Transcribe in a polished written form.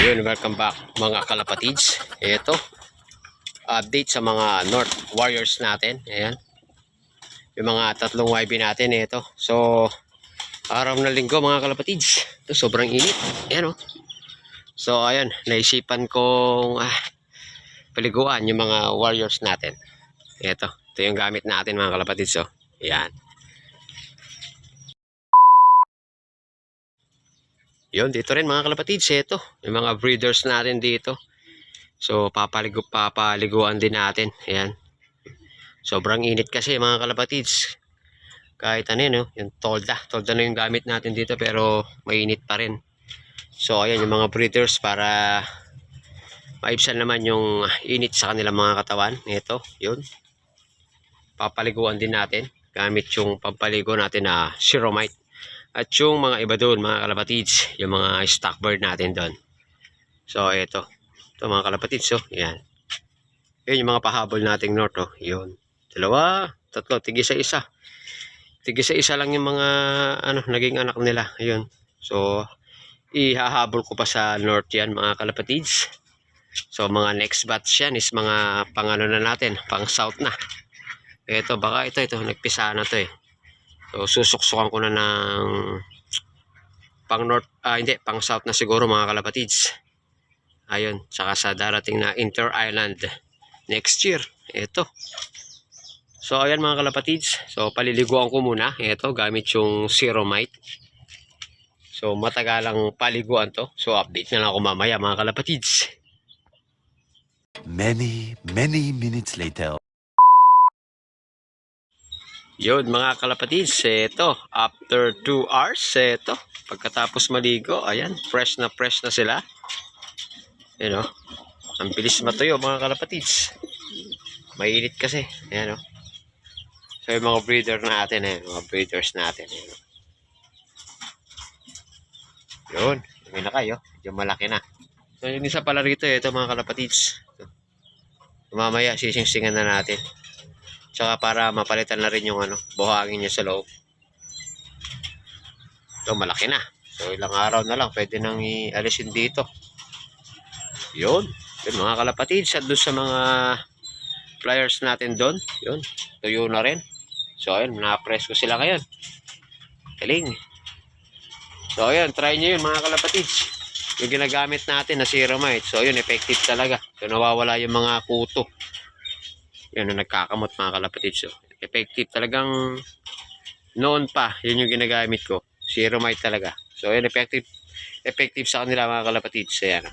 Yun, welcome back mga kalapatids. Ito, update sa mga North Warriors natin. Ayan, yung mga tatlong YB natin. Ito, so araw na linggo mga kalapatids. Ito, sobrang init. Ayan o. So ayan, naisipan kong paliguan yung mga Warriors natin. Ito yung gamit natin mga kalapatids. So, ayan. Yun, dito rin mga kalapatids. Ito, yung mga breeders natin dito. So papaliguan din natin. Ayan. Sobrang init kasi mga kalapatids. Kahit ano yun, yung tolda na yung gamit natin dito pero mainit pa rin. So ayan yung mga breeders para maibsan naman yung init sa kanilang mga katawan. Ito, yun. Papaliguan din natin gamit yung pampaligo natin na Ceromite. At yung mga iba doon mga kalapatids, yung mga stock bird natin doon. So ito mga kalapatids. So yan. Yun yung mga pahabol nating North. Oh. Yun. Dalawa, tatlo, tig-isa-isa. Tig-isa-isa lang yung mga naging anak nila. Ayun. So, ihahabol ko pa sa North yan mga kalapatids. So, mga next batch yan is mga pangano na natin, pang South na. Ito, baka ito, nagpisa na to eh. So, susuksukan ko na ng pang North, hindi, pang South na siguro mga kalapatids. Ayun, saka sa darating na Inter-Island next year. Ito. So ayan mga kalapatids. So paliliguan ko muna. Ito gamit yung Ceromite. So matagalang paliguan to. So update na lang ako mamaya mga kalapatids. Many minutes later. Yun mga kalapatids. Ito. After 2 hours. Ito. Pagkatapos maligo. Ayan. Fresh na sila. Ayan o. Ang bilis matuyo mga kalapatids. Mainit kasi. Ayan o. So yung mga breeder natin mga breeders natin. Yun. Yung na kayo. Yung malaki na. So yung isa pala rito ito mga kalapatids. Mamaya sisingsingan na natin. Tsaka para mapalitan na rin yung buhangin niya sa loob. Ito malaki na. So ilang araw na lang pwede nang ialisin dito. Yun. Yun mga kalapatids. At doon sa mga flyers natin doon. Yun. Tuyo na rin. So ayun. Na-press ko sila ngayon. Galing. So ayun. Try nyo yun mga kalapatids. Yung ginagamit natin na Ceromite. So yun. Effective talaga. So nawawala yung mga kuto. Yun. Nagkakamot mga kalapatids. So effective talagang noon pa. Yun yung ginagamit ko. Ceromite talaga. So yun. Effective sa kanila mga kalapatids. Ayan.